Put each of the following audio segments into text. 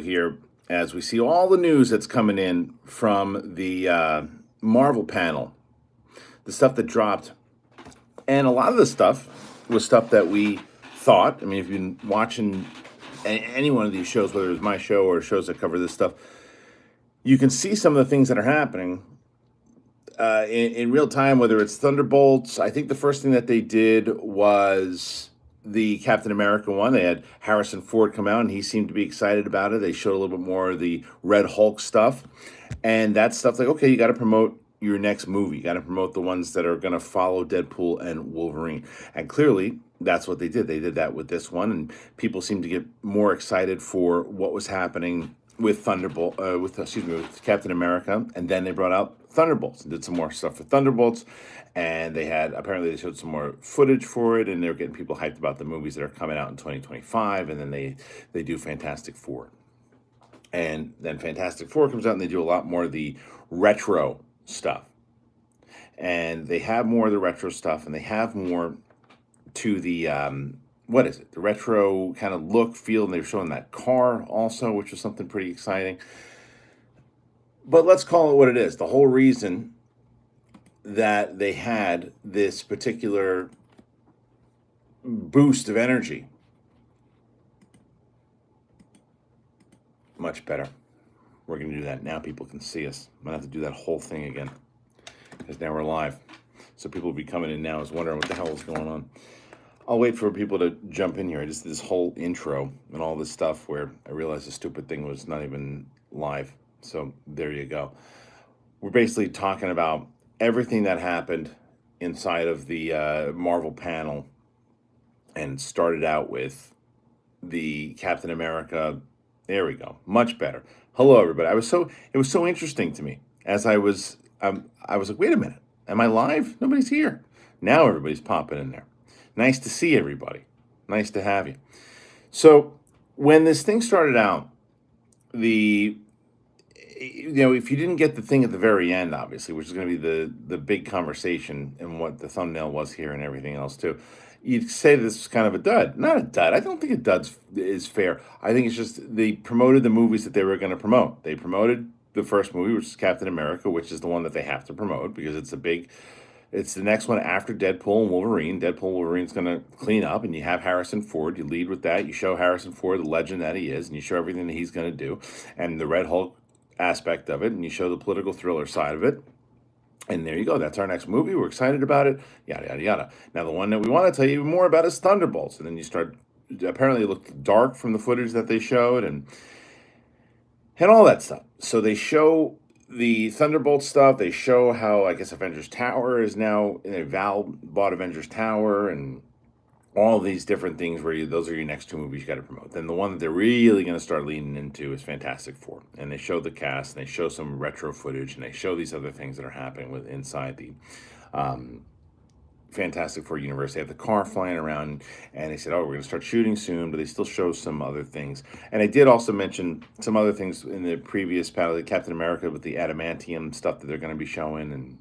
here as we see all the news that's coming in from the Marvel panel, the stuff that dropped. And a lot of the stuff was stuff that we thought. I mean, if you've been watching any one of these shows, whether it's my show or shows that cover this stuff, you can see some of the things that are happening in real time, whether it's Thunderbolts. I think the first thing that they did was the Captain America one. They had Harrison Ford come out, and he seemed to be excited about it. They showed a little bit more of the Red Hulk stuff. And that stuff, like, okay, you got to promote your next movie. You got to promote the ones that are going to follow Deadpool and Wolverine. And clearly, that's what they did. They did that with this one, and people seemed to get more excited for what was happening with with Captain America. And then they brought out Thunderbolts and did some more stuff for Thunderbolts. And apparently they showed some more footage for it, and they were getting people hyped about the movies that are coming out in 2025. And then they do Fantastic Four. And then Fantastic Four comes out, and they do a lot more of the retro stuff. And they have more of the retro stuff, and they have more to the, the retro kind of look, feel, and they were showing that car also, which was something pretty exciting. But let's call it what it is. The whole reason that they had this particular boost of energy. Much better. We're going to do that now. People can see us. I'm going to have to do that whole thing again, because now we're live. So people will be coming in now is wondering what the hell is going on. I'll wait for people to jump in here. I just did this whole intro and all this stuff where I realized the stupid thing was not even live. So there you go. We're basically talking about everything that happened inside of the Marvel panel, and started out with the Captain America. There we go. Much better. Hello, everybody. It was so interesting to me as I was like, wait a minute. Am I live? Nobody's here. Now everybody's popping in there. Nice to see everybody. Nice to have you. So when this thing started out, if you didn't get the thing at the very end, obviously, which is going to be the big conversation and what the thumbnail was here and everything else too, you'd say this was kind of a dud. Not a dud. I don't think a dud is fair. I think it's just they promoted the movies that they were going to promote. They promoted the first movie, which is Captain America, which is the one that they have to promote because it's the next one after Deadpool and Wolverine. Deadpool and Wolverine's going to clean up, and you have Harrison Ford. You lead with that. You show Harrison Ford the legend that he is, and you show everything that he's going to do, and the Red Hulk aspect of it, and you show the political thriller side of it. And there you go. That's our next movie. We're excited about it. Yada, yada, yada. Now, the one that we want to tell you more about is Thunderbolts. And then you start, apparently it looked dark from the footage that they showed and all that stuff. So they show the Thunderbolt stuff. They show how, I guess, Avengers Tower is now, Val bought Avengers Tower, and all these different things where those are your next two movies you got to promote. Then the one that they're really going to start leaning into is Fantastic Four. And they show the cast, and they show some retro footage, and they show these other things that are happening inside the Fantastic Four universe. They have the car flying around, and they said, we're going to start shooting soon, but they still show some other things. And I did also mention some other things in the previous panel, the Captain America with the adamantium stuff that they're going to be showing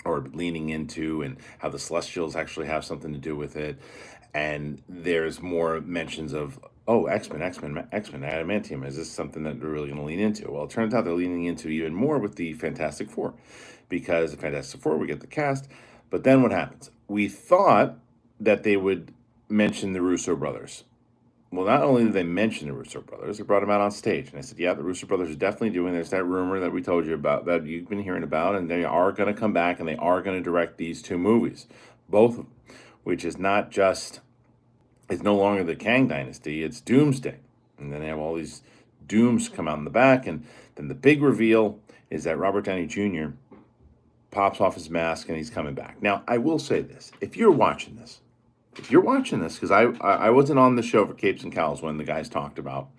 or leaning into, and how the Celestials actually have something to do with it. And there's more mentions of, X-Men, adamantium. Is this something that they're really going to lean into? Well, it turns out they're leaning into even more with the Fantastic Four, because the Fantastic Four, we get the cast. But then what happens? We thought that they would mention the Russo brothers. Well, not only did they mention the Russo brothers, they brought them out on stage. And I said, yeah, the Russo brothers are definitely doing this. That rumor that we told you about, that you've been hearing about, and they are going to come back, and they are going to direct these two movies, both of them, which is not just, it's no longer the Kang Dynasty, it's Doomsday. And then they have all these dooms come out in the back, and then the big reveal is that Robert Downey Jr. pops off his mask, and he's coming back. Now, I will say this. If you're watching this, because I wasn't on the show for Capes and Cowls when the guys talked about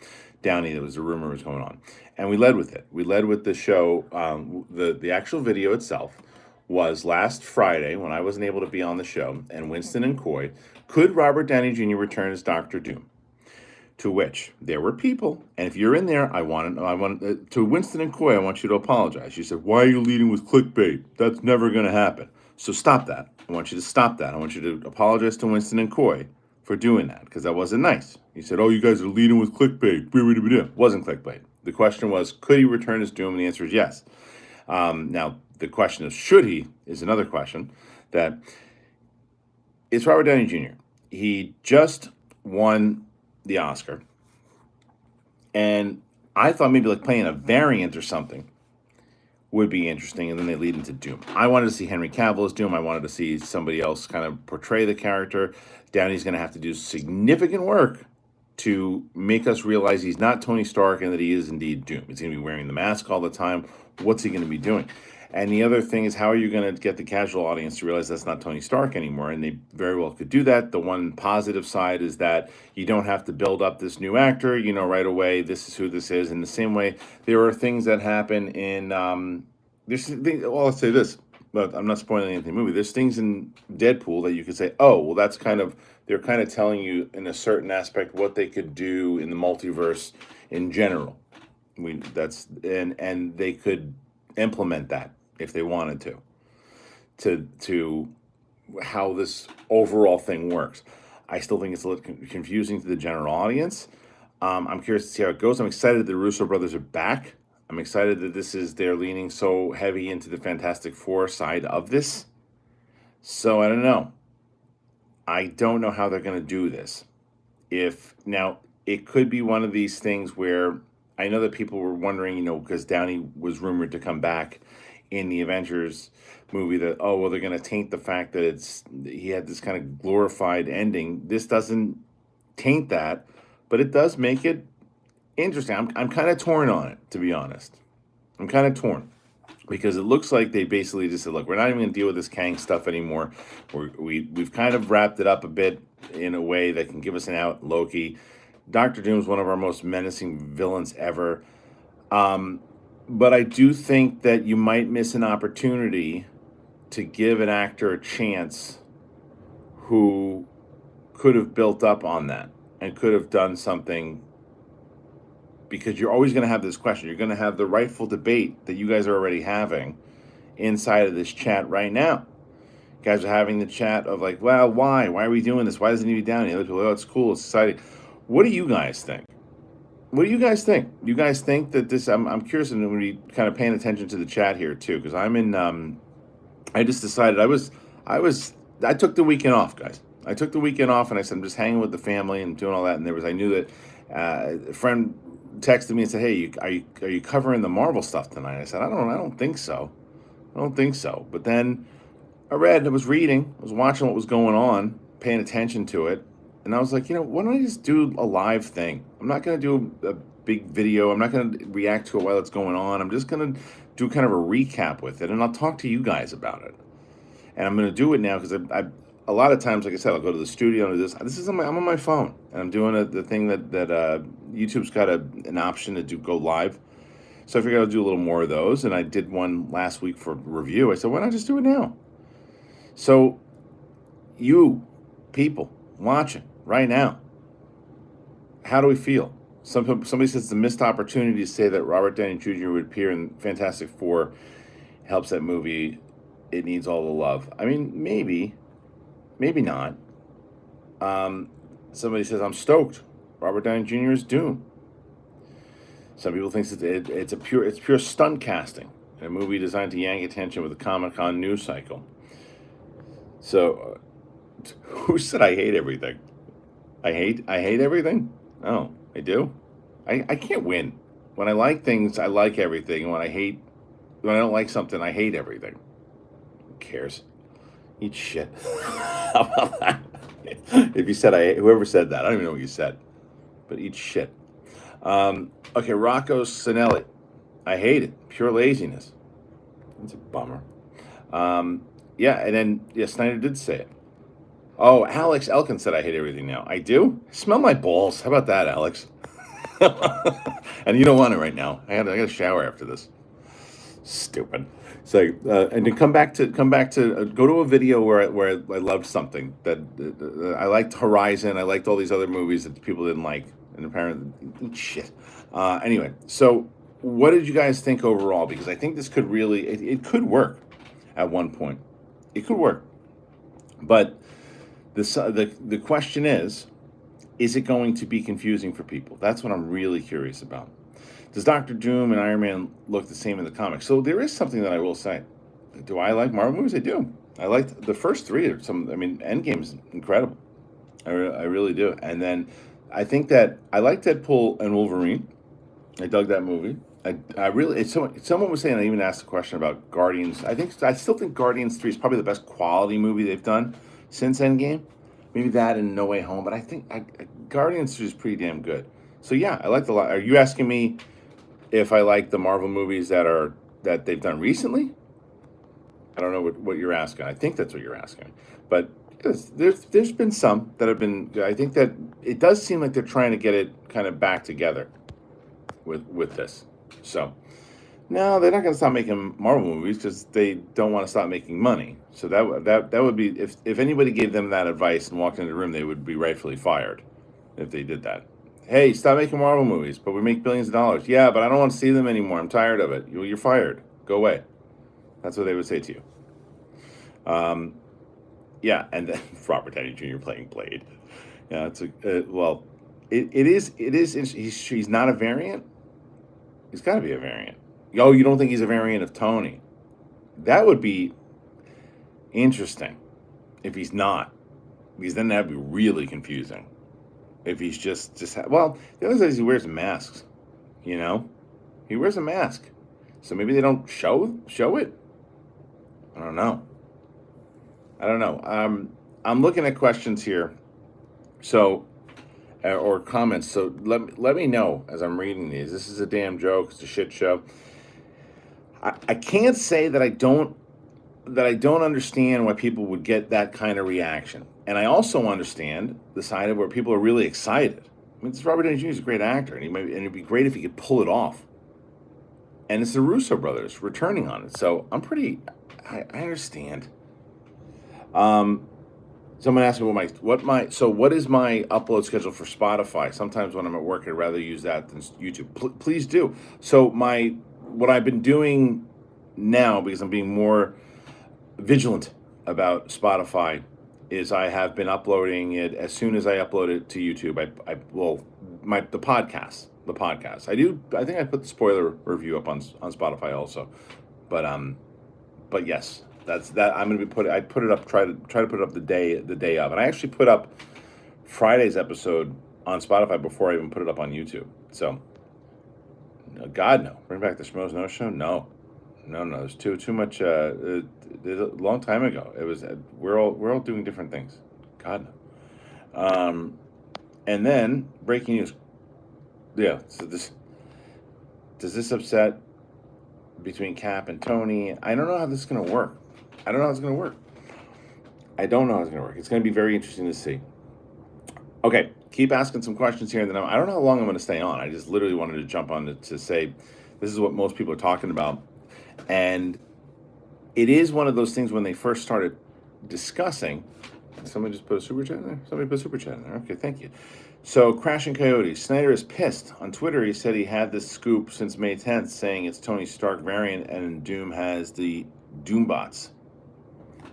Downey, there was a rumor was going on, and we led with it. We led with the show. The actual video itself was last Friday when I wasn't able to be on the show, and Winston and Coy, could Robert Downey Jr. return as Dr. Doom? To which there were people, and if you're in there, I want to Winston and Coy, I want you to apologize. You said, why are you leading with clickbait? That's never going to happen. So stop that. I want you to stop that. I want you to apologize to Winston and Coy for doing that, because that wasn't nice. He said, "Oh, you guys are leading with clickbait." It wasn't clickbait. The question was, could he return as Doom? And the answer is yes. Now, the question is, should he, is another question. That it's Robert Downey Jr. He just won the Oscar. And I thought maybe like playing a variant or something would be interesting, and then they lead into Doom. I wanted to see Henry Cavill as Doom. I wanted to see somebody else kind of portray the character. Downey's going to have to do significant work to make us realize he's not Tony Stark and that he is indeed Doom. He's going to be wearing the mask all the time. What's he going to be doing? And the other thing is, how are you going to get the casual audience to realize that's not Tony Stark anymore? And they very well could do that. The one positive side is that you don't have to build up this new actor. You know right away, this is who this is. In the same way, there are things that happen in, well, let's say this, but I'm not spoiling anything in the movie. There's things in Deadpool that you could say, oh, well, that's kind of, they're kind of telling you in a certain aspect what they could do in the multiverse in general. And they could implement that if they wanted to how this overall thing works. I still think it's a little confusing to the general audience. I'm curious to see how it goes. I'm excited that the Russo brothers are back. I'm excited that they're leaning so heavy into the Fantastic Four side of this. So I don't know. I don't know how they're going to do this. Now, it could be one of these things where I know that people were wondering, because Downey was rumored to come back in the Avengers movie, that, oh, well, they're going to taint the fact that he had this kind of glorified ending. This doesn't taint that, but it does make it interesting. I'm kind of torn on it, to be honest. I'm kind of torn because it looks like they basically just said, look, we're not even going to deal with this Kang stuff anymore. We've kind of wrapped it up a bit in a way that can give us an out. Loki. Dr. Doom's one of our most menacing villains ever. But I do think that you might miss an opportunity to give an actor a chance who could have built up on that and could have done something, because you're always going to have this question. You're going to have the rightful debate that you guys are already having inside of this chat right now. You guys are having the chat of like, well, why? Why are we doing this? Why doesn't he be down? The other people, oh, it's cool, it's exciting. What do you guys think? What do you guys think? You guys think that this? I'm curious, and when we kind of paying attention to the chat here too, because I'm in. I just decided I took the weekend off, guys. I took the weekend off, and I said I'm just hanging with the family and doing all that. And I knew that a friend texted me and said, "Hey, are you covering the Marvel stuff tonight?" I said, I don't think so. I don't think so. But then I was watching what was going on, paying attention to it. And I was like, why don't I just do a live thing? I'm not going to do a big video. I'm not going to react to it while it's going on. I'm just going to do kind of a recap with it, and I'll talk to you guys about it. And I'm going to do it now because a lot of times, like I said, I'll go to the studio and do this. I'm on my phone, and I'm doing the thing that YouTube's got an option to go live. So I figured I'll do a little more of those, and I did one last week for review. I said, why not just do it now? So you people watching right now, how do we feel? Somebody says it's a missed opportunity to say that Robert Downey Jr. would appear in Fantastic Four helps that movie. It needs all the love. I mean, maybe not. Somebody says, I'm stoked. Robert Downey Jr. is Doom. Some people think it's pure stunt casting, a movie designed to yank attention with a Comic-Con news cycle. So, who said I hate everything? I hate everything? Oh, I do? I can't win. When I like things, I like everything. And when I don't like something, I hate everything. Who cares? Eat shit. How about that? If you said whoever said that, I don't even know what you said. But eat shit. Okay, Rocco Sinelli. I hate it. Pure laziness. That's a bummer. Yeah, and then Snyder did say it. Oh, Alex Elkin said I hate everything now. I do? Smell my balls. How about that, Alex? And you don't want it right now. I got to shower after this. Stupid. So, and then come back to go to a video where I loved something that I liked. Horizon. I liked all these other movies that people didn't like, and apparently shit. Anyway, so what did you guys think overall? Because I think this could really it could work at one point. It could work, but The question is it going to be confusing for people? That's what I'm really curious about. Does Doctor Doom and Iron Man look the same in the comics? So there is something that I will say. Do I like Marvel movies? I do. I liked the first three. Endgame's incredible. I really do. And then I think that I like Deadpool and Wolverine. I dug that movie. I really. Someone was saying. I even asked a question about Guardians. I still think Guardians 3 is probably the best quality movie they've done since Endgame. Maybe that and No Way Home, but I think Guardians 3 is pretty damn good. So yeah, I like the lot. Are you asking me if I like the Marvel movies that they've done recently? I don't know what you're asking. I think that's what you're asking. But there's been some that have been. I think that it does seem like they're trying to get it kind of back together with this. So no, they're not going to stop making Marvel movies because they don't want to stop making money. So that would be if anybody gave them that advice and walked into the room, they would be rightfully fired if they did that. Hey, stop making Marvel movies, but we make billions of dollars. Yeah, but I don't want to see them anymore. I'm tired of it. You're fired. Go away. That's what they would say to you. Yeah, and then Robert Downey Jr. playing Blade. Yeah, it's it is. He's not a variant. He's got to be a variant. Oh, you don't think he's a variant of Tony? That would be interesting if he's not, because then that'd be really confusing. If he's the other thing is he wears masks. You know, he wears a mask, so maybe they don't show it. I don't know. I'm looking at questions here, so or comments. So let me know as I'm reading these. This is a damn joke. It's a shit show. I can't say that I don't understand why people would get that kind of reaction, and I also understand the side of where people are really excited. I mean, this Robert Downey Jr. is a great actor, and it'd be great if he could pull it off. And it's the Russo brothers returning on it, so I understand. Someone asked me what is my upload schedule for Spotify? Sometimes when I'm at work, I'd rather use that than YouTube. Please do. So what I've been doing now, because I'm being more vigilant about Spotify, is I have been uploading it as soon as I upload it to YouTube. The podcast. I think I put the spoiler review up on Spotify also, but yes. That's that. I'm gonna be I put it up. Try to put it up the day of, and I actually put up Friday's episode on Spotify before I even put it up on YouTube. So, God no, bring back the Schmoes No Show. No. There's too much. A long time ago. It was. We're all doing different things. God no. And then breaking news. Yeah. So does this upset between Cap and Tony? I don't know how this is gonna work. I don't know how it's going to work. It's going to be very interesting to see. Okay, keep asking some questions here, and then I don't know how long I'm going to stay on. I just literally wanted to jump on to say this is what most people are talking about. And it is one of those things when they first started discussing. Somebody just put a super chat in there? Somebody put a super chat in there. Okay, thank you. So, Crashing Coyote. Snyder is pissed. On Twitter, he said he had this scoop since May 10th saying it's Tony Stark variant and Doom has the Doombots.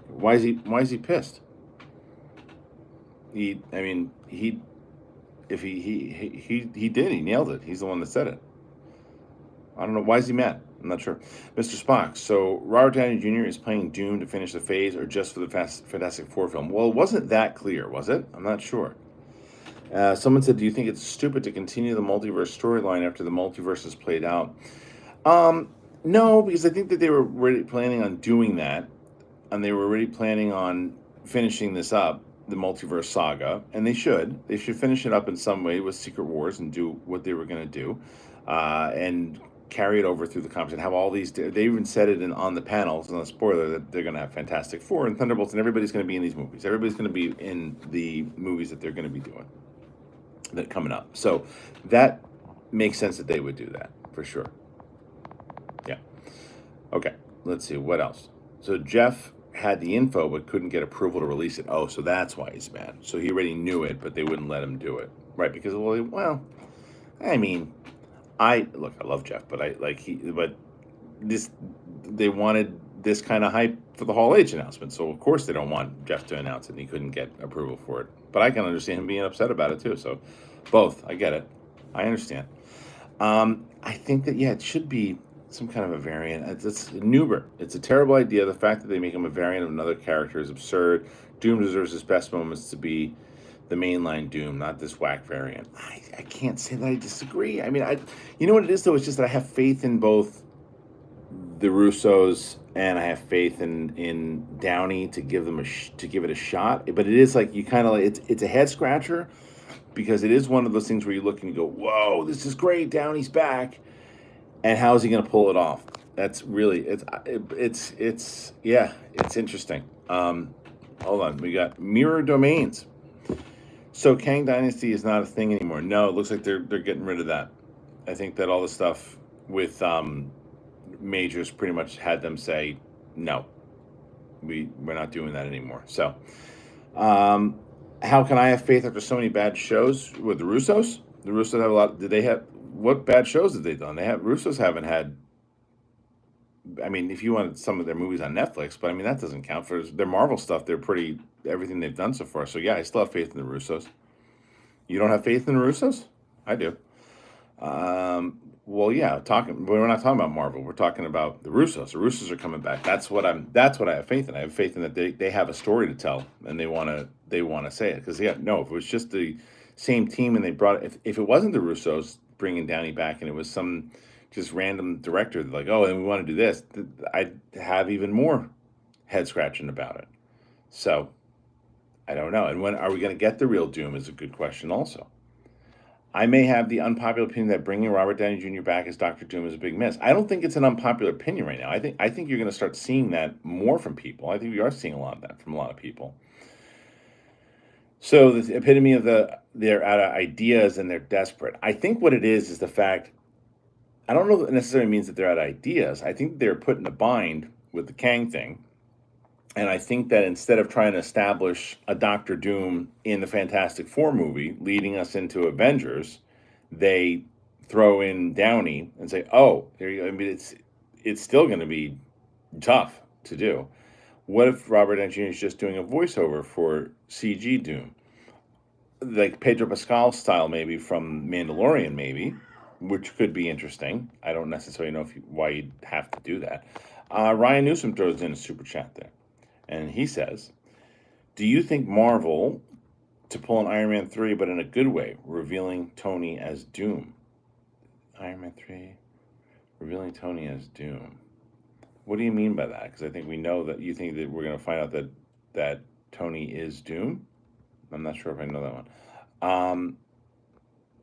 Why is he pissed? He did. He nailed it. He's the one that said it. I don't know. Why is he mad? I'm not sure. Mr. Spock. So Robert Downey Jr. is playing Doom to finish the phase, or just for the Fantastic Four film? Well, it wasn't that clear, was it? I'm not sure. Someone said, "Do you think it's stupid to continue the multiverse storyline after the multiverse is played out?" No, because I think that they were already planning on doing that. And they were already planning on finishing this up, the multiverse saga, and they should finish it up in some way with Secret Wars and do what they were going to do, and carry it over through the comics and have all these. They even said it on the panels, on the spoiler, that they're going to have Fantastic Four and Thunderbolts, and everybody's going to be in these movies. Everybody's going to be in the movies that they're going to be doing that coming up. So that makes sense that they would do that for sure. Yeah. Okay. Let's see what else. So Jeff had the info but couldn't get approval to release it. Oh, so that's why he's mad. So he already knew it, but they wouldn't let him do it, right? Because I mean, I love Jeff, but they wanted this kind of hype for the Hall H announcement. So of course they don't want Jeff to announce it, and he couldn't get approval for it. But I can understand him being upset about it too. So both, I get it. I understand. I think that, yeah, it should be some kind of a variant. It's Nuber. It's a terrible idea. The fact that they make him a variant of another character is absurd. Doom deserves his best moments to be the mainline Doom, not this whack variant. I can't say that I disagree. I mean, you know what it is, though? It's just that I have faith in both the Russos, and I have faith in Downey to give them to give it a shot. But it is like, you kind of like, it's a head scratcher, because it is one of those things where you look and you go, whoa, this is great, Downey's back, and how is he going to pull it off? That's really, it's yeah, it's interesting. Hold on, we got Mirror Domains. So Kang Dynasty is not a thing anymore. No, it looks like they're getting rid of that. I think that all the stuff with Majors pretty much had them say, no, we're not doing that anymore. So how can I have faith after so many bad shows with the Russos? The Russos have a lot. Did they have, what bad shows have they done? Russos haven't had, I mean, if you wanted some of their movies on Netflix, but I mean, that doesn't count. For their Marvel stuff, they're pretty, everything they've done so far. So yeah, I still have faith in the Russos. You don't have faith in the Russos? I do. Well, yeah, we're not talking about Marvel. We're talking about the Russos. The Russos are coming back. That's what I have faith in. I have faith in that they have a story to tell, and they want to say it. Because yeah, no, if it was just the same team and they brought it, if it wasn't the Russos bringing Downey back and it was some just random director like, oh, and we want to do this, I'd have even more head scratching about it. So I don't know. And when are we going to get the real Doom is a good question also. I may have the unpopular opinion that bringing Robert Downey Jr. back as Dr. Doom is a big miss. I don't think it's an unpopular opinion right now. I think you're going to start seeing that more from people. I think we are seeing a lot of that from a lot of people. So the epitome of they're out of ideas and they're desperate. I think what it is the fact, I don't know if it necessarily means that they're out of ideas. I think they're put in a bind with the Kang thing. And I think that instead of trying to establish a Doctor Doom in the Fantastic Four movie, leading us into Avengers, they throw in Downey and say, oh, there you go. I mean, it's still going to be tough to do. What if Robert Downey Jr. is just doing a voiceover for CG Doom? Like Pedro Pascal style, maybe, from Mandalorian, maybe, which could be interesting. I don't necessarily know why you'd have to do that. Ryan Newsom throws in a super chat there. And he says, do you think Marvel to pull an Iron Man 3, but in a good way, revealing Tony as Doom? Iron Man 3, revealing Tony as Doom. What do you mean by that? Because I think we know that you think that we're going to find out that Tony is Doom. I'm not sure if I know that one.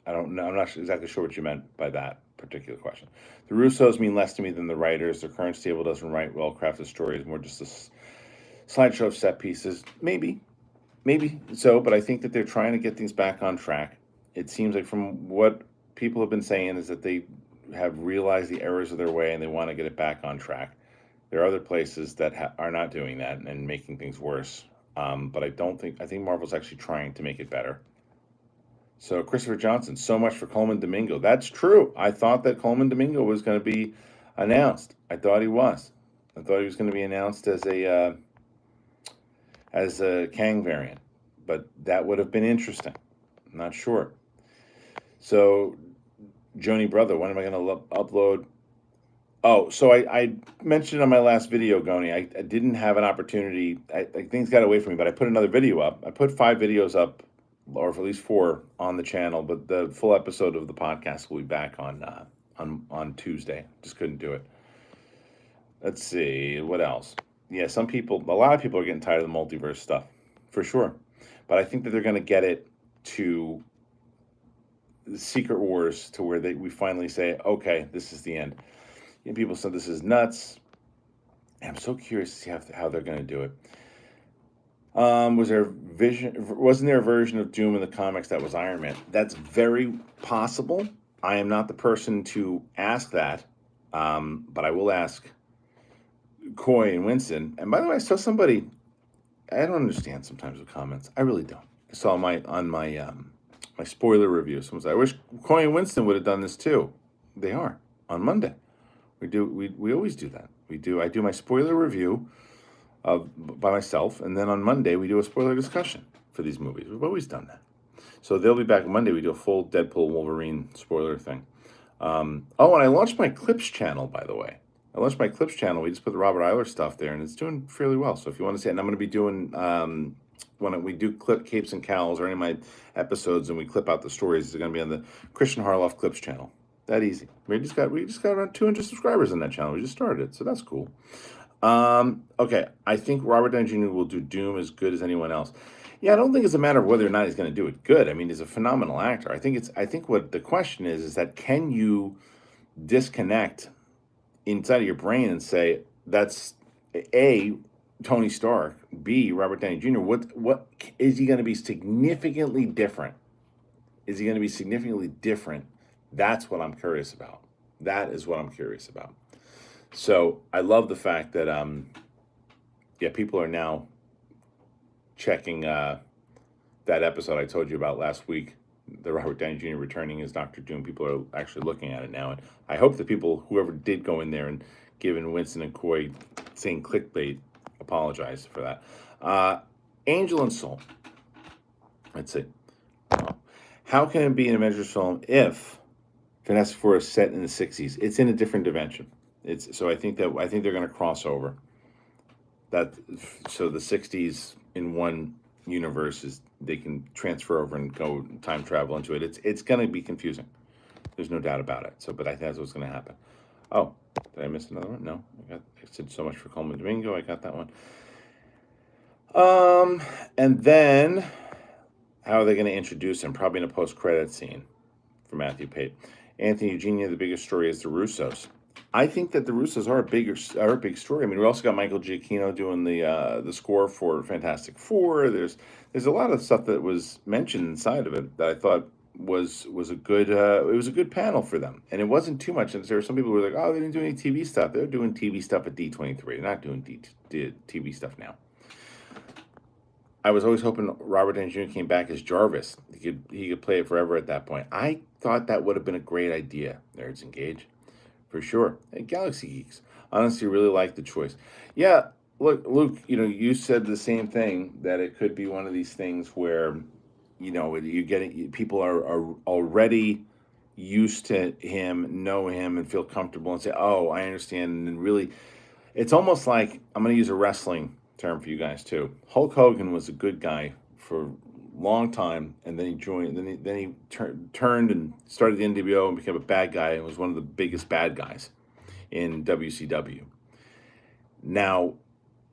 I don't know. I'm not exactly sure what you meant by that particular question. The Russos mean less to me than the writers. The current stable doesn't write well-crafted stories, more just a slideshow of set pieces. Maybe so, but I think that they're trying to get things back on track. It seems like from what people have been saying is that they have realized the errors of their way and they want to get it back on track. There are other places that are not doing that and making things worse. But I think Marvel's actually trying to make it better. So Christopher Johnson, so much for Coleman Domingo. That's true. I thought that Coleman Domingo was going to be announced. I thought he was going to be announced as a Kang variant, but that would have been interesting. I'm not sure. So, Joni Brother, when am I going to upload? Oh, so I mentioned on my last video, Goni, I didn't have an opportunity. Things got away from me, but I put another video up. I put 5 videos up, or at least 4 on the channel, but the full episode of the podcast will be back on Tuesday. Just couldn't do it. Let's see, what else? Yeah, a lot of people are getting tired of the multiverse stuff, for sure. But I think that they're going to get it to the Secret Wars to where we finally say, okay, this is the end. And people said this is nuts. And I'm so curious to see how they're going to do it. Wasn't there a version of Doom in the comics that was Iron Man? That's very possible. I am not the person to ask that, but I will ask Coy and Winston. And by the way, I saw somebody, I don't understand sometimes with comments. I really don't. I saw on my spoiler review, someone said, I wish Coy and Winston would have done this too. They are on Monday. We always do that. I do my spoiler review by myself, and then on Monday we do a spoiler discussion for these movies. We've always done that. So they'll be back Monday. We do a full Deadpool Wolverine spoiler thing. And I launched my Clips channel, by the way. I launched my Clips channel. We just put the Robert Eiler stuff there, and it's doing fairly well. So if you want to see it, and I'm going to be doing, when we do clip Capes and Cowls or any of my episodes and we clip out the stories, it's going to be on the Kristian Harloff Clips channel. That easy. We just got around 200 subscribers on that channel. We just started it, so that's cool. Okay, I think Robert Downey Jr. will do Doom as good as anyone else. Yeah, I don't think it's a matter of whether or not he's going to do it good. I mean, he's a phenomenal actor. I think what the question is that can you disconnect inside of your brain and say that's A, Tony Stark, B, Robert Downey Jr. What is he going to be significantly different? Is he going to be significantly different? That's what I'm curious about. That is what I'm curious about. So I love the fact that people are now checking that episode I told you about last week, the Robert Downey Jr. returning as Dr. Doom. People are actually looking at it now, and I hope that whoever did go in there and given Winston and Coy saying clickbait, apologize for that. Angel and Soul. Let's see. How can it be an Avengers film if Fantastic Four is set in the 60s? It's in a different dimension. I think they're going to cross over. So the 60s in one universe they can transfer over and go time travel into it. It's going to be confusing. There's no doubt about it. But I think that's what's going to happen. Oh, did I miss another one? No, I said so much for Coleman Domingo. I got that one. And then how are they going to introduce him? Probably in a post-credit scene for Matthew Pate. Anthony Eugenia, the biggest story is the Russos. I think that the Russos are a big story. I mean, we also got Michael Giacchino doing the score for Fantastic Four. There's a lot of stuff that was mentioned inside of it that I thought was a good it was a good panel for them, and it wasn't too much. And there were some people who were like, oh, they didn't do any TV stuff. They're doing TV stuff at D23. They're not doing TV stuff now. I was always hoping Robert Downey Jr. came back as Jarvis. He could play it forever at that point. I thought that would have been a great idea. Nerds Engage. For sure. Hey, Galaxy Geeks. Honestly, really like the choice. Yeah, look, Luke, you said the same thing, that it could be one of these things where, people are already used to him, know him, and feel comfortable and say, oh, I understand. And really, it's almost like, I'm going to use a wrestling term for you guys too. Hulk Hogan was a good guy for long time, and then he joined. Then he turned and started the NWO and became a bad guy and was one of the biggest bad guys in WCW. Now,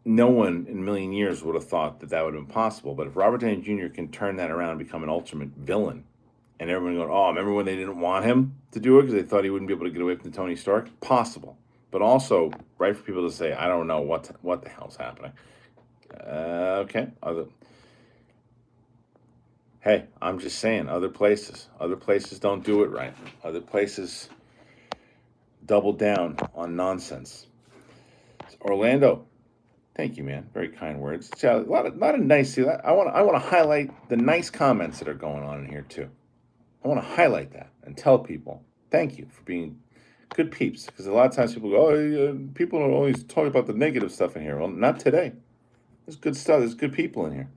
no one in a million years would have thought that would have been possible. But if Robert Downey Jr. can turn that around and become an ultimate villain, and everyone going, oh, remember when they didn't want him to do it because they thought he wouldn't be able to get away from Tony Stark? Possible, but also right for people to say, I don't know what the hell's happening. Okay. Hey, I'm just saying, other places don't do it right. Other places double down on nonsense. Orlando, thank you, man. Very kind words. A lot of nice. I want to highlight the nice comments that are going on in here too. I want to highlight that and tell people thank you for being good peeps. Because a lot of times people go, oh, people don't always talk about the negative stuff in here. Well, not today. There's good stuff. There's good people in here.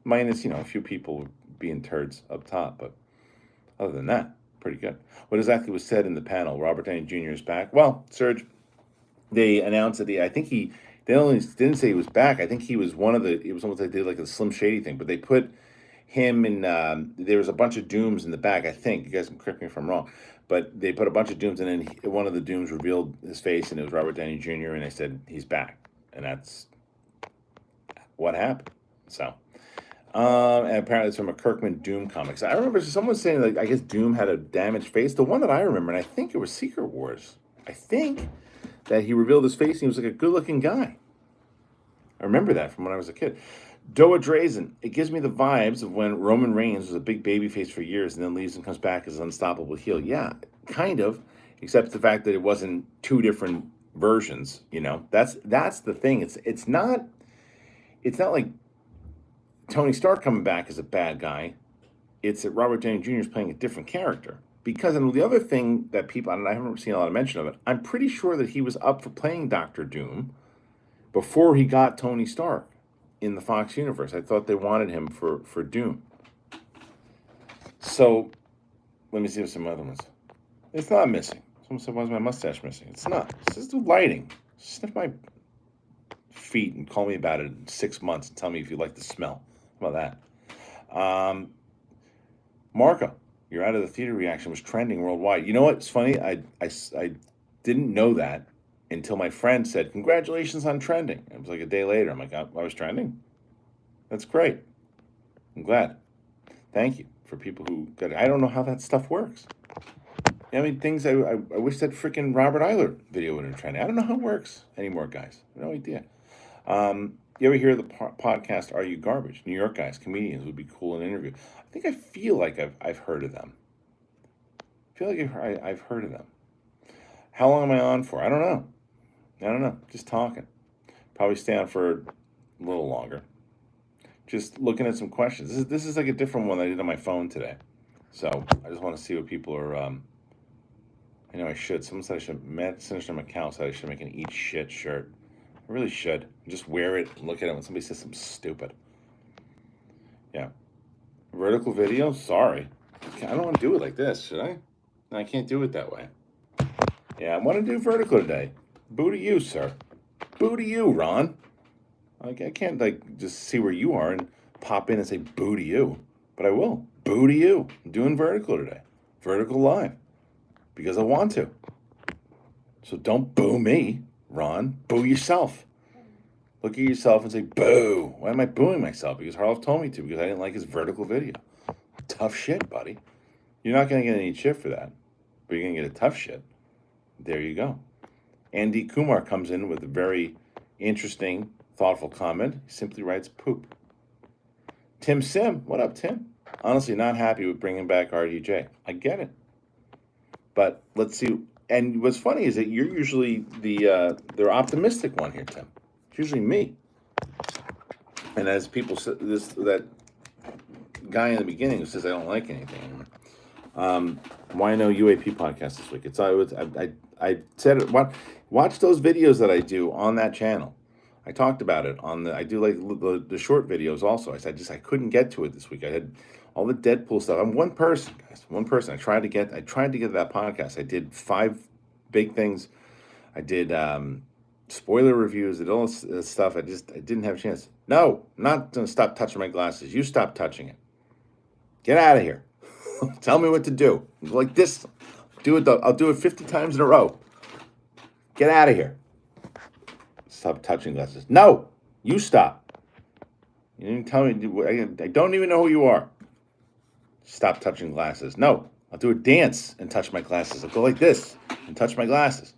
Minus, a few people being turds up top, but other than that, pretty good. What exactly was said in the panel? Robert Downey Jr. is back. Well, Serge, they announced that they only didn't say he was back. I think he was it was almost like they did like a Slim Shady thing, but they put him in, there was a bunch of Dooms in the back, I think. You guys can correct me if I'm wrong, but they put a bunch of Dooms, and then one of the Dooms revealed his face, and it was Robert Downey Jr., and they said he's back, and that's what happened. So, and apparently it's from a Kirkman Doom comics. I remember someone saying, like, I guess Doom had a damaged face. The one that I remember, and I think it was Secret Wars, I think that he revealed his face and he was like a good-looking guy. I remember that from when I was a kid. Doa Drazen, it gives me the vibes of when Roman Reigns was a big baby face for years and then leaves and comes back as an unstoppable heel. Yeah, kind of, except the fact that it wasn't two different versions. That's the thing. It's not like Tony Stark coming back as a bad guy. It's that Robert Downey Jr. is playing a different character because, and the other thing that people, and I haven't seen a lot of mention of it, I'm pretty sure that he was up for playing Doctor Doom before he got Tony Stark in the Fox universe. I thought they wanted him for Doom. So, let me see if some other ones. It's not missing. Someone said, why is my mustache missing? It's not. It's just the lighting. Sniff my feet and call me about it in 6 months and tell me if you like the smell. How about that? Marco, your out of the theater reaction was trending worldwide. You know what? It's funny. I didn't know that until my friend said, congratulations on trending. It was like a day later. I'm like, I was trending? That's great. I'm glad. Thank you for people who got it. I don't know how that stuff works. I mean, things I wish that freaking Robert Eiler video would have trended. I don't know how it works anymore, guys. No idea. You ever hear the podcast Are You Garbage? New York guys, comedians would be cool in an interview. I feel like I've heard of them. I feel like I've heard of them. How long am I on for? I don't know. Just talking. Probably stay on for a little longer. Just looking at some questions. This is like a different one I did on my phone today. So I just want to see what people are. I know I should. Someone said I should. Matt Sinister McCall said I should make an eat shit shirt. I really should. Just wear it and look at it when somebody says something stupid. Yeah. Vertical video? Sorry. I don't want to do it like this, should I? No, I can't do it that way. Yeah, I want to do vertical today. Boo to you, sir. Boo to you, Ron. I can't, just see where you are and pop in and say boo to you. But I will. Boo to you. I'm doing vertical today. Vertical live. Because I want to. So don't boo me, Ron. Boo yourself. Look at yourself and say, boo. Why am I booing myself? Because Harloff told me to, because I didn't like his vertical video. Tough shit, buddy. You're not going to get any shit for that. But you're going to get a tough shit. There you go. Andy Kumar comes in with a very interesting, thoughtful comment. He simply writes, poop. Tim Sim. What up, Tim? Honestly, not happy with bringing back RDJ. I get it. But let's see. And what's funny is that you're usually the optimistic one here, Tim. It's usually me. And as people said, that guy in the beginning who says I don't like anything. Why no UAP podcast this week? I said it. Watch those videos that I do on that channel. I talked about it on I do like the short videos also. I said I couldn't get to it this week. I had all the Deadpool stuff. I'm one person, guys. One person. I tried to get that podcast. I did 5 big things. I did spoiler reviews. I did all this stuff. I didn't have a chance. No, I'm not gonna stop touching my glasses. You stop touching it. Get out of here. Tell me what to do. Like this. I'll do it 50 times in a row. Get out of here. Stop touching glasses. No, you stop. You didn't tell me. I don't even know who you are. Stop touching glasses. No, I'll do a dance and touch my glasses. I'll go like this and touch my glasses.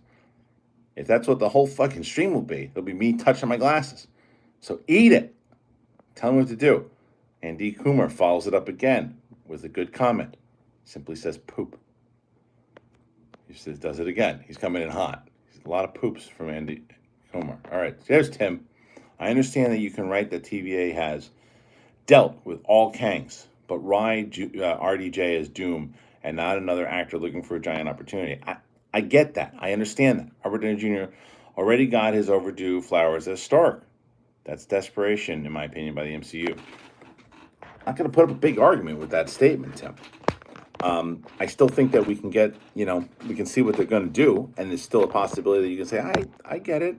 If that's what the whole fucking stream will be, it'll be me touching my glasses. So eat it. Tell me what to do. Andy Kumar follows it up again with a good comment. Simply says poop. He does it again. He's coming in hot. A lot of poops from Andy Kumar. All right, there's Tim. I understand that you can write that TVA has dealt with all Kangs, but why RDJ as Doom and not another actor looking for a giant opportunity? I get that. I understand that. Robert Downey Jr. already got his overdue flowers as Stark. That's desperation, in my opinion, by the MCU. I'm not going to put up a big argument with that statement, Tim. I still think that we can get, we can see what they're going to do, and there's still a possibility that you can say, I get it.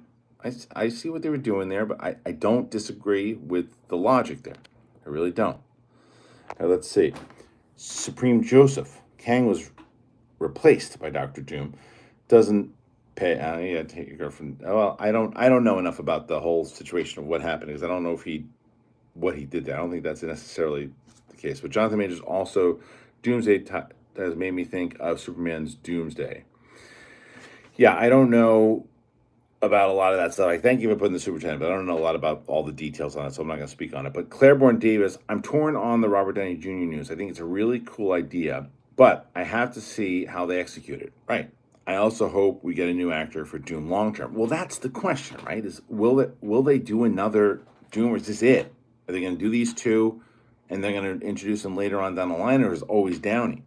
I see what they were doing there, but I don't disagree with the logic there. I really don't. Now, let's see. Supreme Joseph. Kang was replaced by Dr. Doom. Doesn't pay. Yeah, take your girlfriend. Well, I don't know enough about the whole situation of what happened, because I don't know what he did there. I don't think that's necessarily the case. But Jonathan Majors also, Doomsday has made me think of Superman's Doomsday. Yeah, I don't know about a lot of that stuff. I thank you for putting the Super Chat, but I don't know a lot about all the details on it, so I'm not going to speak on it. But Claiborne Davis, I'm torn on the Robert Downey Jr. news. I think it's a really cool idea, but I have to see how they execute it. Right. I also hope we get a new actor for Doom long term. Well, that's the question, right? Will they do another Doom, or is this it? Are they going to do these two, and they're going to introduce them later on down the line, or is always Downey?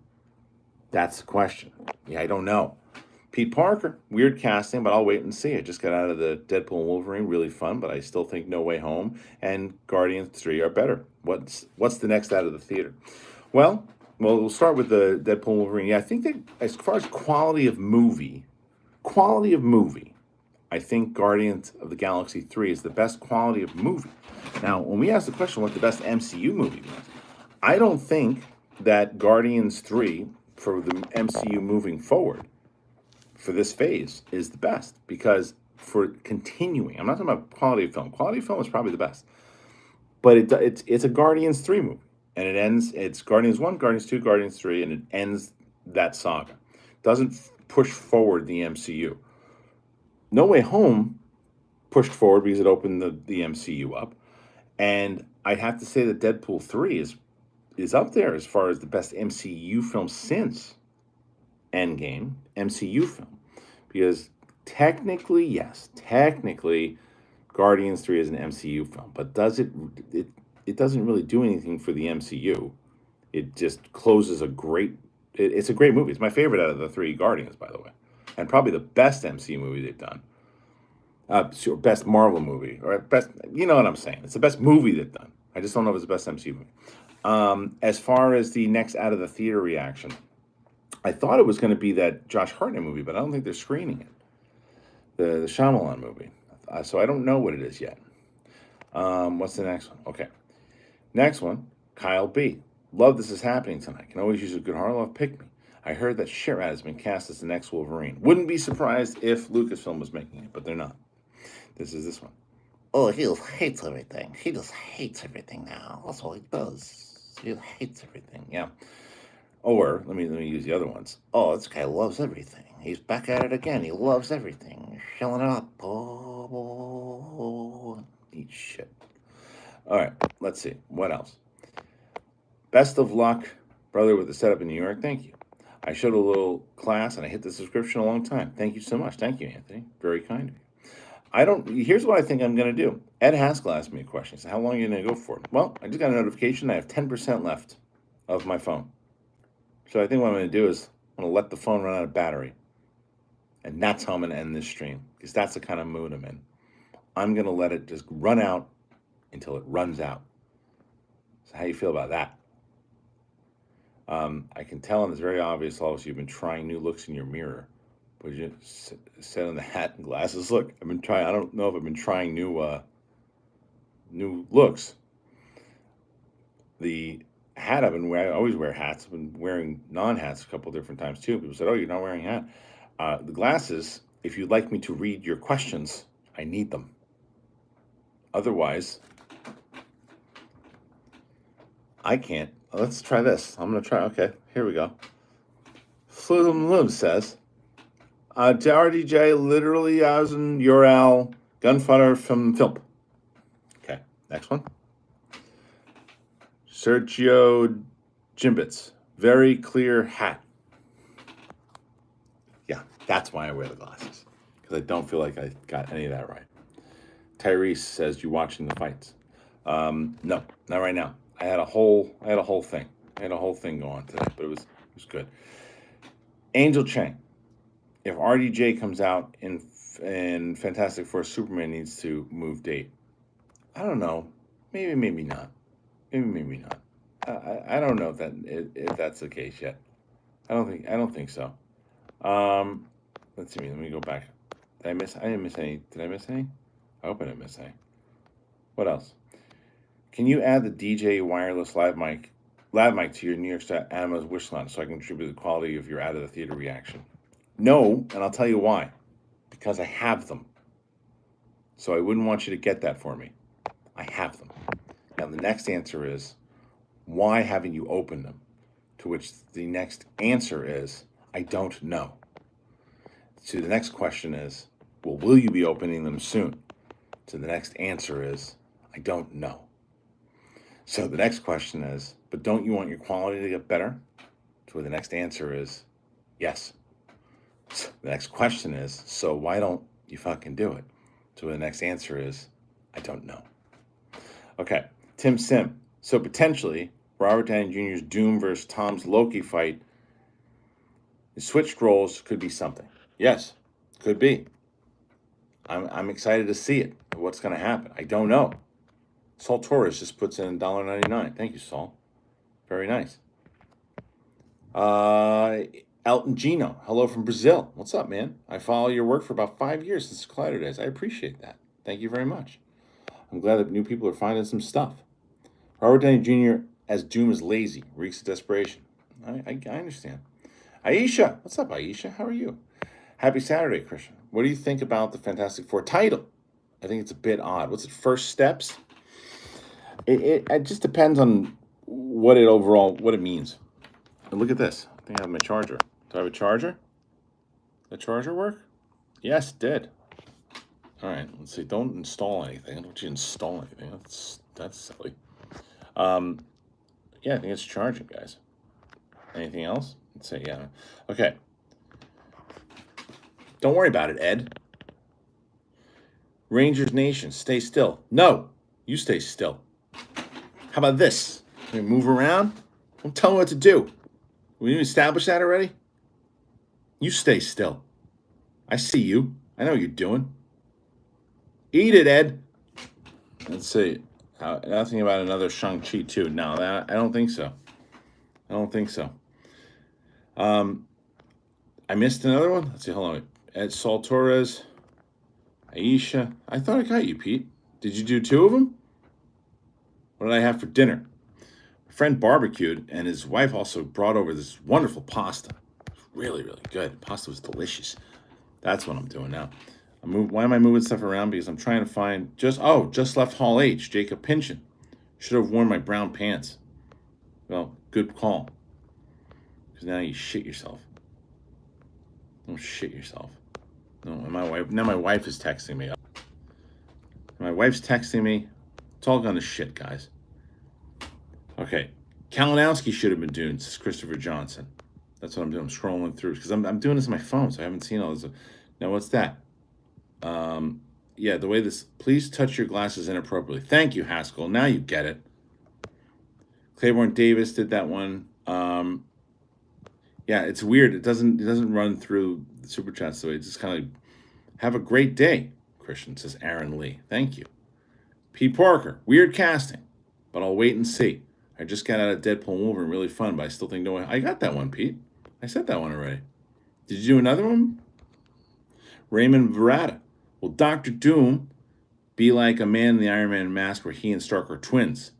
That's the question. Yeah, I don't know. Pete Parker, weird casting, but I'll wait and see. I just got out of the Deadpool and Wolverine, really fun, but I still think No Way Home and Guardians 3 are better. What's the next out of the theater? Well, we'll start with the Deadpool and Wolverine. Yeah, I think that as far as quality of movie, I think Guardians of the Galaxy 3 is the best quality of movie. Now, when we ask the question what the best MCU movie was, I don't think that Guardians 3 for the MCU moving forward for this phase is the best because for continuing, I'm not talking about quality of film. Quality of film is probably the best, but it's a Guardians 3 movie, and it ends. It's Guardians 1, Guardians 2, Guardians 3, and it ends that saga. Doesn't push forward the MCU. No Way Home pushed forward because it opened the MCU up, and I'd have to say that Deadpool 3 is up there as far as the best MCU film since Endgame MCU film, because technically, yes, technically, Guardians 3 is an MCU film, but it doesn't really do anything for the MCU. It just closes it's a great movie. It's my favorite out of the three Guardians, by the way, and probably the best MCU movie they've done. Sure, best Marvel movie, or best, you know what I'm saying. It's the best movie they've done. I just don't know if it's the best MCU movie. As far as the next out of the theater reaction, I thought it was going to be that Josh Hartnett movie, but I don't think they're screening it. The Shyamalan movie. So I don't know what it is yet. What's the next one? Okay. Next one, Kyle B. Love this is happening tonight. Can always use a good horror. Love Pick Me. I heard that Sherrod has been cast as the next Wolverine. Wouldn't be surprised if Lucasfilm was making it, but they're not. This is this one. Oh, he just hates everything. He just hates everything now. That's all he does. He hates everything. Yeah. Or let me use the other ones. Oh, this guy loves everything. He's back at it again. He loves everything. Shilling it up. Oh, eat shit. All right, let's see. What else? Best of luck, brother, with the setup in New York. Thank you. I showed a little class and I hit the subscription a long time. Thank you so much. Thank you, Anthony. Very kind of you. Here's what I think I'm going to do. Ed Haskell asked me a question. He said, how long are you going to go for? Well, I just got a notification. I have 10% left of my phone. So I think what I'm going to do is I'm going to let the phone run out of battery. And that's how I'm going to end this stream, because that's the kind of mood I'm in. I'm going to let it just run out until it runs out. So how you feel about that? I can tell, and it's very obvious also, you've been trying new looks in your mirror. But you said on the hat and glasses look. I don't know if I've been trying new looks. The hat I've been wearing, I always wear hats. I've been wearing non-hats a couple different times too. People said, oh, you're not wearing a hat. The glasses, if you'd like me to read your questions, I need them. Otherwise, I can't. Let's try this. I'm going to try. Okay, here we go. Flum Lum says, RDJ, literally as in Ural, gunfighter from film. Okay, next one. Sergio Jimbits, very clear hat. Yeah, that's why I wear the glasses, because I don't feel like I got any of that right. Tyrese says, you watching the fights? No, not right now. I had a whole thing. I had a whole thing go on today, but it was good. Angel Chang, if RDJ comes out in Fantastic Four, Superman needs to move date. I don't know. Maybe not. Maybe not. I don't know if that's the case yet. I don't think so. Let's see. Let me go back. I didn't miss any. Did I miss any? I hope I didn't miss any. What else? Can you add the DJ wireless lav mic to your New York Star Anima's wish line so I can contribute the quality of your out of the theater reaction? No, and I'll tell you why. Because I have them. So I wouldn't want you to get that for me. I have them. Now the next answer is, why haven't you opened them? To which the next answer is, I don't know. So the next question is, well, will you be opening them soon? So the next answer is, I don't know. So the next question is, but don't you want your quality to get better? So the next answer is, yes. So the next question is, so why don't you fucking do it? So the next answer is, I don't know. Okay, Tim Sim. So potentially, Robert Downey Jr.'s Doom versus Tom's Loki fight The switched roles could be something. Yes, could be. I'm excited to see it. What's going to happen? I don't know. Saul Torres just puts in $1.99. Thank you, Saul. Very nice. Elton Gino, hello from Brazil. What's up, man? I follow your work for about 5 years since Collider Days. I appreciate that. Thank you very much. I'm glad that new people are finding some stuff. Robert Downey Jr. as Doom is lazy, reeks of desperation. I understand. Aisha, what's up, Aisha? How are you? Happy Saturday, Kristian. What do you think about the Fantastic Four title? I think it's a bit odd. What's it, First Steps? It just depends on what it means. And look at this. I think I have my charger. Do I have a charger? The charger work? Yes, it did. All right, let's see. Don't install anything. Don't you install anything? That's silly. Yeah, I think it's charging, guys. Anything else? Let's see. Yeah. Okay. Don't worry about it, Ed. Rangers Nation, stay still. No, you stay still. How about this? Can we move around? Don't tell me what to do. We didn't establish that already? You stay still. I see you. I know what you're doing. Eat it, Ed. Let's see. Nothing about another Shang-Chi 2. No, I don't think so. I don't think so. I missed another one. Let's see. Hold on. Ed Saul Torres. Aisha. I thought I got you, Pete. Did you do 2 of them? What did I have for dinner? My friend barbecued, and his wife also brought over this wonderful pasta. Really, really good. Pasta was delicious. That's what I'm doing now. Why am I moving stuff around? Because I'm trying to find just left Hall H. Jacob Pynchon. Should have worn my brown pants. Well, good call. Because now you shit yourself. Don't shit yourself. No, and my wife is texting me. My wife's texting me. It's all gone to shit, guys. Okay. Kalinowski should have been doing, says Christopher Johnson. That's what I'm doing. I'm scrolling through because I'm doing this on my phone, so I haven't seen all this. Now, what's that? Yeah, the way this. Please touch your glasses inappropriately. Thank you, Haskell. Now you get it. Claiborne Davis did that one. Yeah, it's weird. It doesn't run through the super chats the way. It's just kind of have a great day. Kristian, says Aaron Lee. Thank you. Pete Parker. Weird casting, but I'll wait and see. I just got out of Deadpool and Wolverine. Really fun, but I still think no one. I got that one, Pete. I said that one already. Did you do another one? Raymond Verrata. Will Doctor Doom be like a man in the Iron Man mask where he and Stark are twins?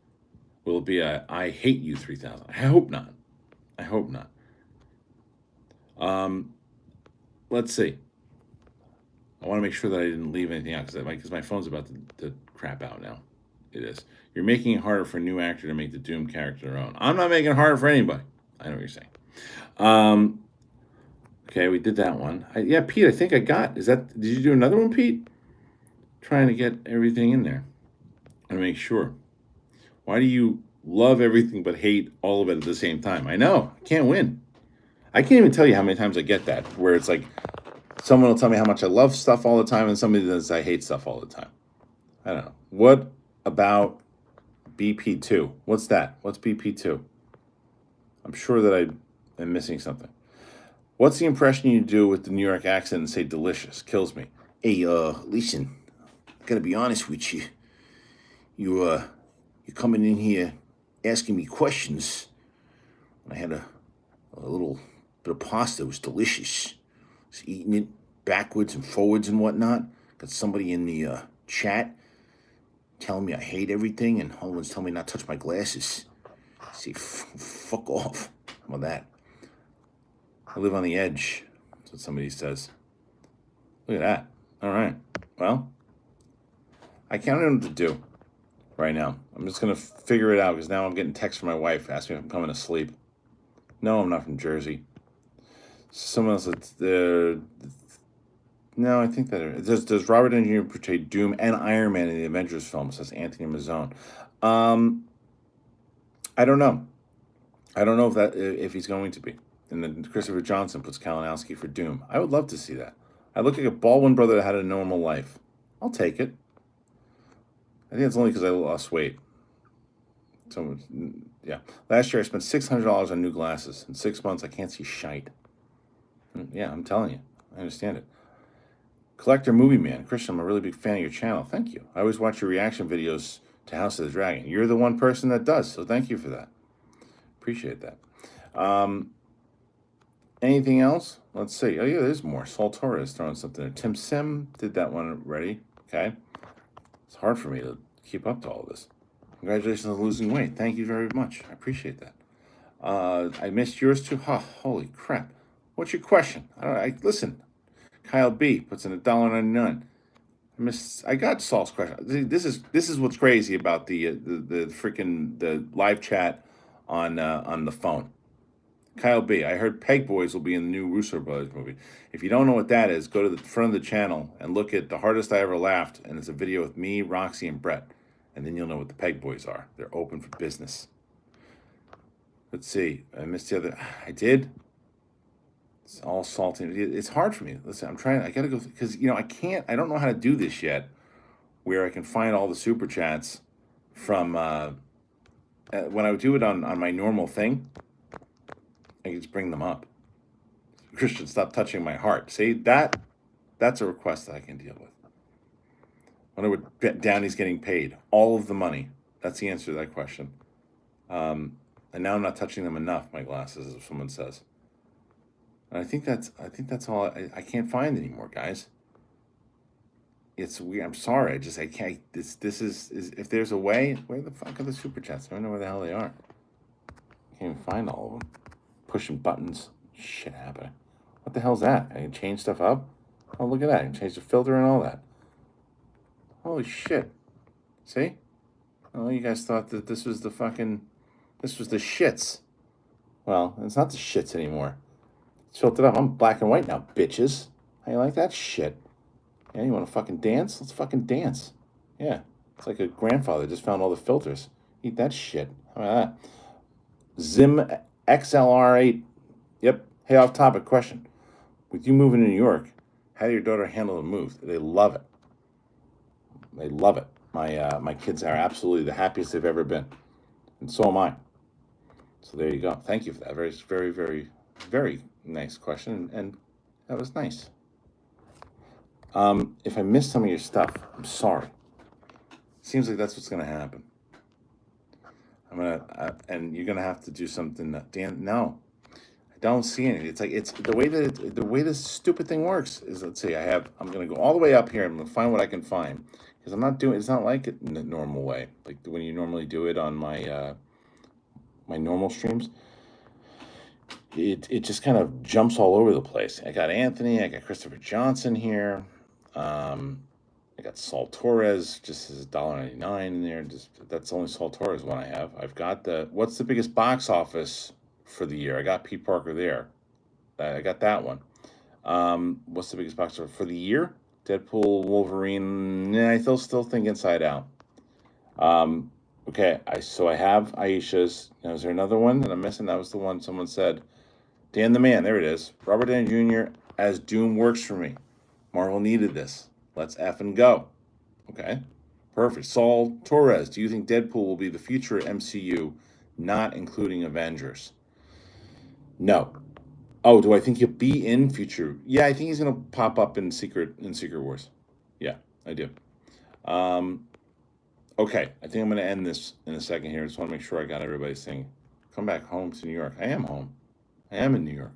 Will it be a I hate you 3000? I hope not. I hope not. Let's see. I want to make sure that I didn't leave anything out because my phone's about to crap out now. It is. You're making it harder for a new actor to make the Doom character their own. I'm not making it harder for anybody. I know what you're saying. Okay, we did that one. Yeah, Pete, I think I got. Did you do another one, Pete? Trying to get everything in there. I want to make sure. Why do you love everything but hate all of it at the same time? I know. I can't win. I can't even tell you how many times I get that, where it's like someone will tell me how much I love stuff all the time, and somebody says I hate stuff all the time. I don't know. What about BP2? What's that? What's BP2? I'm sure that I am missing something. What's the impression you do with the New York accent and say delicious? Kills me. Hey, listen, I gotta be honest with you. You're coming in here asking me questions. I had a little bit of pasta. It was delicious. I was eating it backwards and forwards and whatnot. Got somebody in the chat telling me I hate everything, and other one's telling me not to touch my glasses. I say, fuck off. How about that? I live on the edge. That's what somebody says. Look at that. All right. Well, I can't know what to do right now. I'm just going to figure it out because now I'm getting texts from my wife asking if I'm coming to sleep. No, I'm not from Jersey. Someone else that's there. No, I think that does Robert Downey Jr. portray Doom and Iron Man in the Avengers film? Says Anthony Mazzone. I don't know. I don't know if he's going to be. And then Christopher Johnson puts Kalinowski for Doom. I would love to see that. I look like a Baldwin brother that had a normal life. I'll take it. I think it's only because I lost weight. So, yeah. Last year I spent $600 on new glasses. In 6 months I can't see shite. Yeah, I'm telling you. I understand it. Collector Movie Man. Kristian, I'm a really big fan of your channel. Thank you. I always watch your reaction videos to House of the Dragon. You're the one person that does, so thank you for that. Appreciate that. Anything else? Let's see. Oh, yeah, there's more. Saul Torres throwing something there. Tim Sim did that one already. Okay. It's hard for me to keep up to all this. Congratulations on losing weight. Thank you very much. I appreciate that. I missed yours too. Oh, holy crap. What's your question? Listen. Kyle B puts in $1.99. I got Saul's question. This is what's crazy about the freaking the live chat on the phone. Kyle B, I heard Peg Boys will be in the new Russo Brothers movie. If you don't know what that is, go to the front of the channel and look at The Hardest I Ever Laughed, and it's a video with me, Roxy, and Brett. And then you'll know what the Peg Boys are. They're open for business. Let's see. I missed the other. I did. It's all salty. It's hard for me. Listen, I'm trying. I got to go because I can't. I don't know how to do this yet, where I can find all the super chats from when I do it on my normal thing. I can just bring them up. Kristian, stop touching my heart. See that's a request that I can deal with. I wonder what Downey's getting paid. All of the money. That's the answer to that question. And now I'm not touching them enough. My glasses, as someone says. And I think that's all. I can't find anymore, guys. It's weird. I'm sorry. I can't. This is if there's a way. Where the fuck are the super chats? I don't know where the hell they are. I can't even find all of them. Pushing buttons. Shit happening. What the hell's that? I can change stuff up? Oh, look at that. I can change the filter and all that. Holy shit. See? Oh, you guys thought that this was the shits. Well, it's not the shits anymore. It's filtered up. I'm black and white now, bitches. How you like that shit? Yeah, you want to fucking dance? Let's fucking dance. Yeah. It's like a grandfather just found all the filters. Eat that shit. How about that? Zim XLR8. Yep. Hey, off topic question. With you moving to New York, how did your daughter handle the move? They love it. They love it. My kids are absolutely the happiest they've ever been. And so am I. So there you go. Thank you for that. Very, very, very, very nice question. And that was nice. If I missed some of your stuff, I'm sorry. Seems like that's what's going to happen. And you're going to have to do something. Dan, no. I don't see any. It's the way this stupid thing works is, let's see, I'm going to go all the way up here. I'm going to find what I can find because it's not like it in the normal way, like when you normally do it on my my normal streams. It just kind of jumps all over the place. I got Anthony, I got Christopher Johnson here. I got Saul Torres, just as $1.99 in there. That's the only Saul Torres one I have. I've got what's the biggest box office for the year? I got Pete Parker there. I got that one. What's the biggest box office for the year? Deadpool, Wolverine. Nah, I still think Inside Out. Okay, so I have Aisha's. Now, is there another one that I'm missing? That was the one someone said. Dan the Man, there it is. Robert Downey Jr. as Doom works for me. Marvel needed this. Let's effing go. Okay, perfect. Saul Torres, do you think Deadpool will be the future MCU, not including Avengers? No. Oh, do I think he'll be in future? Yeah, I think he's gonna pop up in Secret Wars. Yeah, I do. Okay, I think I'm gonna end this in a second here. I just want to make sure I got everybody's thing. Come back home to New York. I am home. I am in New York.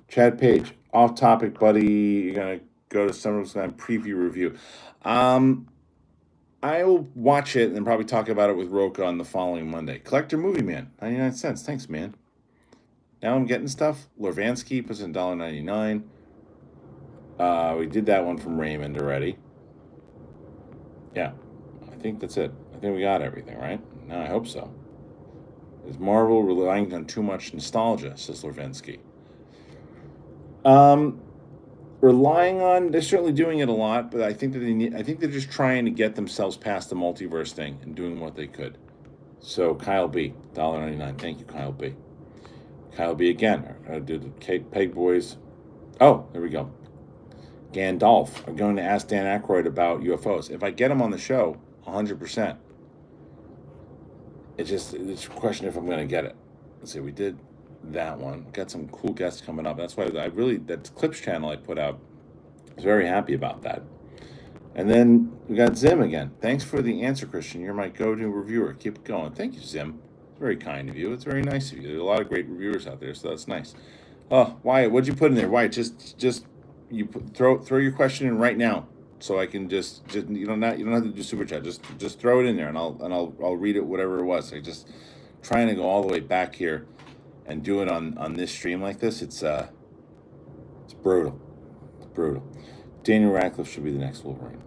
Chad Page, off topic, buddy. You're gonna go to SummerSlam preview review. I will watch it and probably talk about it with Roka on the following Monday. Collector Movie Man, 99 cents. Thanks, man. Now I'm getting stuff. Lorvansky puts in $1.99. We did that one from Raymond already. Yeah, I think that's it. I think we got everything, right? No, I hope so. Is Marvel relying on too much nostalgia, says Lorvansky. Relying on, they're certainly doing it a lot, but I think that I think they're just trying to get themselves past the multiverse thing and doing what they could. So Kyle B, $1.99. Thank you, Kyle B. Kyle B again. Do the Peg Boys. Oh, there we go. Gandalf. I'm going to ask Dan Aykroyd about UFOs. If I get him on the show, 100%. It's a question if I'm going to get it. Let's see. We did that one. Got some cool guests coming up. That's why that Clips channel I put out, I was very happy about that. And then we got Zim again. Thanks for the answer, Kristian. You're my go-to reviewer. Keep it going. Thank you, Zim. Very kind of you. It's very nice of you. There's a lot of great reviewers out there, so that's nice. Oh, Wyatt, what'd you put in there? Wyatt, throw your question in right now, so I can just you don't have to do super chat. Just throw it in there, and I'll read it, whatever it was. I just trying to go all the way back here and do it on this stream like this. It's brutal. It's brutal. Daniel Radcliffe should be the next Wolverine.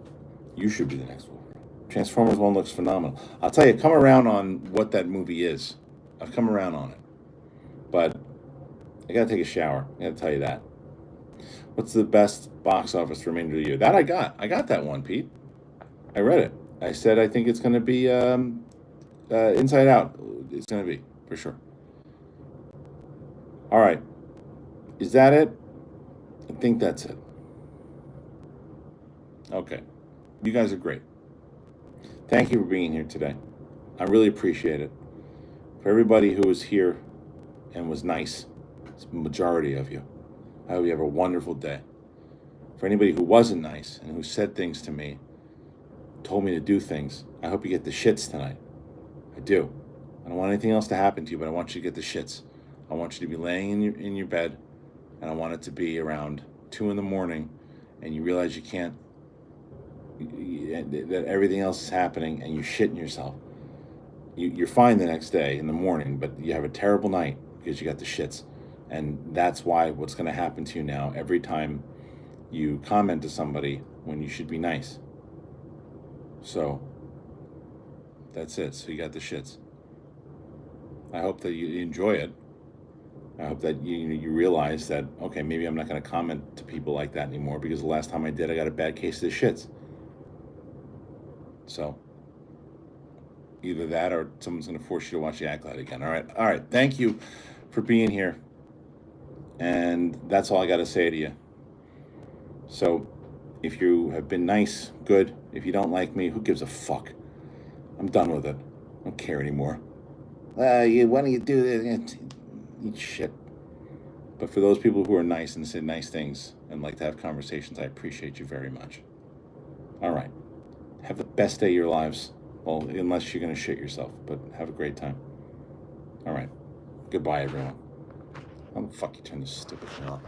You should be the next Wolverine. Transformers 1 looks phenomenal. I'll tell you, come around on what that movie is. I've come around on it. But I gotta take a shower. I gotta tell you that. What's the best box office for remainder of the year? That I got. I got that one, Pete. I read it. I said I think it's gonna be Inside Out. It's gonna be, for sure. All right. Is that it? I think that's it. Okay. You guys are great. Thank you for being here today. I really appreciate it. For everybody who was here and was nice, it's the majority of you, I hope you have a wonderful day. For anybody who wasn't nice and who said things to me, told me to do things, I hope you get the shits tonight. I do. I don't want anything else to happen to you, but I want you to get the shits. I want you to be laying in your bed, and I want it to be around 2 a.m, and you realize you can't, that everything else is happening, and you're shitting yourself. You're fine the next day in the morning, but you have a terrible night because you got the shits. And that's what's going to happen to you now every time you comment to somebody when you should be nice. So that's it. So you got the shits. I hope that you enjoy it. I hope that you realize that, okay, maybe I'm not going to comment to people like that anymore, because the last time I did, I got a bad case of the shits. So either that or someone's going to force you to watch the Acolyte again. All right. Thank you for being here. And that's all I got to say to you. So if you have been nice, good. If you don't like me, who gives a fuck? I'm done with it. I don't care anymore. Why don't you do this? Eat shit. But for those people who are nice and say nice things and like to have conversations, I appreciate you very much. All right. Have the best day of your lives. Well, unless you're going to shit yourself, but have a great time. All right. Goodbye, everyone. How the fuck you turn this stupid thing off?